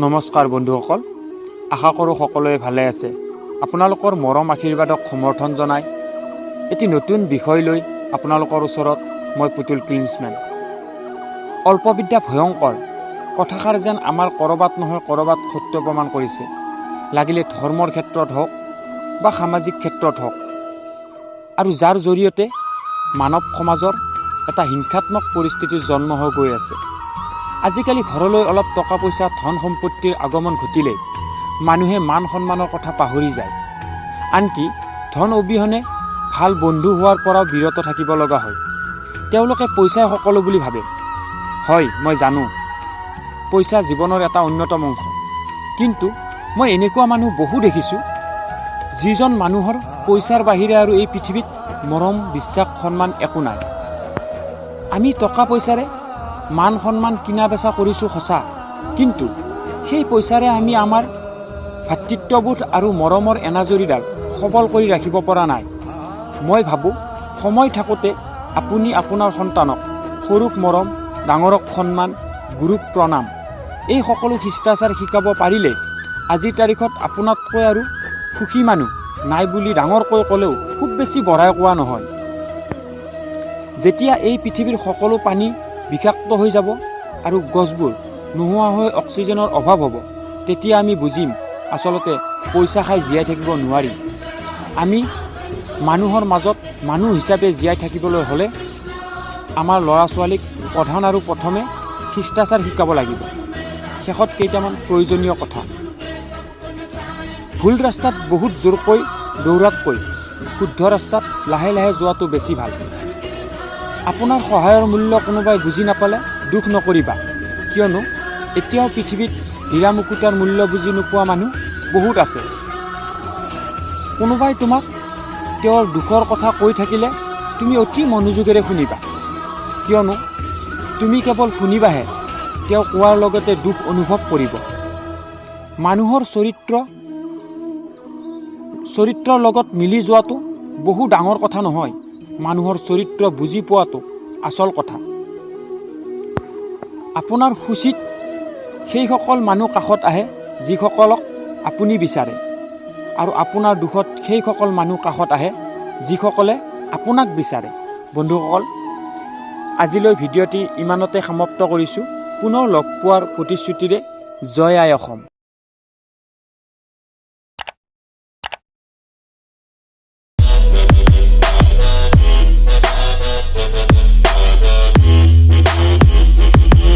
নমস্কাৰ বন্ধুসকল, আশা কৰোঁ সকলোৱে ভালে আছে। আপোনালোকৰ মৰম আশীৰ্বাদক সমৰ্থন জনাই এটি নতুন বিষয় লৈ আপোনালোকৰ ওচৰত মই পুতুল ক্লিন্সমেন। অল্পবিদ্যা ভয়ংকৰ কথাষাৰ যেন আমাৰ ক'ৰবাত নহয় ক'ৰবাত সত্য প্ৰমাণ কৰিছে, লাগিলে ধৰ্মৰ ক্ষেত্ৰত হওক বা সামাজিক ক্ষেত্ৰত হওক, আৰু যাৰ জৰিয়তে মানৱ সমাজৰ এটা হিংসাত্মক পৰিস্থিতিৰ জন্ম হৈ গৈ আছে। আজিকালি ঘৰলৈ অলপ টকা পইচা ধন সম্পত্তিৰ আগমন ঘটিলে মানুহে মান সন্মানৰ কথা পাহৰি যায়। আনকি ধন অবিহনে ভাল বন্ধু হোৱাৰ পৰাও বিৰত থাকিব লগা হয়। তেওঁলোকে পইচাই সকলো বুলি ভাবে। হয়, মই জানো পইচা জীৱনৰ এটা অন্যতম অংশ, কিন্তু মই এনেকুৱা মানুহ বহু দেখিছোঁ যিজন মানুহৰ পইচাৰ বাহিৰে আৰু এই পৃথিৱীত মৰম, বিশ্বাস, সন্মান একো নাই। আমি টকা পইচাৰে মান সন্মান কিনা বেচা কৰিছোঁ সঁচা, কিন্তু সেই পইচাৰে আমি আমাৰ ভাতৃত্ববোধ আৰু মৰমৰ এনাজৰীডাল সবল কৰি ৰাখিব পৰা নাই। মই ভাবোঁ সময় থাকোঁতে আপুনি আপোনাৰ সন্তানক সৰুক মৰম, ডাঙৰক সন্মান, গুৰুক প্ৰণাম, এই সকলো শিষ্টাচাৰ শিকাব পাৰিলে আজিৰ তাৰিখত আপোনাতকৈ আৰু সুখী মানুহ নাই বুলি ডাঙৰকৈ ক'লেও খুব বেছি বঢ়াই কোৱা নহয়। যেতিয়া এই পৃথিৱীৰ সকলো পানী বিষাক্ত হৈ যাব আৰু গছবোৰ নোহোৱা হৈ অক্সিজেনৰ অভাৱ হ'ব, তেতিয়া আমি বুজিম আচলতে পইচা খাই জীয়াই থাকিব নোৱাৰি। আমি মানুহৰ মাজত মানুহ হিচাপে জীয়াই থাকিবলৈ হ'লে আমাৰ ল'ৰা ছোৱালীক প্ৰধান আৰু প্ৰথমে শিষ্টাচাৰ শিকাব লাগিব। শেষত কেইটামান প্ৰয়োজনীয় কথা। ভুল ৰাস্তাত বহুত জোৰকৈ দৌৰাতকৈ শুদ্ধ ৰাস্তাত লাহে লাহে যোৱাটো বেছি ভাল। আপোনাৰ সহায়ৰ মূল্য কোনোবাই বুজি নাপালে দুখ নকৰিবা, কিয়নো এতিয়াও পৃথিৱীত হীৰা মুকুতাৰ মূল্য বুজি নোপোৱা মানুহ বহুত আছে। কোনোবাই তোমাক তেওঁৰ দুখৰ কথা কৈ থাকিলে তুমি অতি মনোযোগেৰে শুনিবা, কিয়নো তুমি কেৱল শুনিবাহে, তেওঁ কোৱাৰ লগতে দুখ অনুভৱ কৰিব। মানুহৰ চৰিত্ৰৰ লগত মিলি যোৱাটো বহু ডাঙৰ কথা নহয়, মানুহৰ চৰিত্ৰ বুজি পোৱাটো আচল কথা। আপোনাৰ সূচীত সেইসকল মানুহ কাষত আহে যিসকলক আপুনি বিচাৰে, আৰু আপোনাৰ দুখত সেইসকল মানুহ কাষত আহে যিসকলে আপোনাক বিচাৰে। বন্ধুসকল, আজিলৈ ভিডিঅ'টি ইমানতে সমাপ্ত কৰিছোঁ। পুনৰ লগ পোৱাৰ প্ৰতিশ্ৰুতিৰে জয় আই অসম।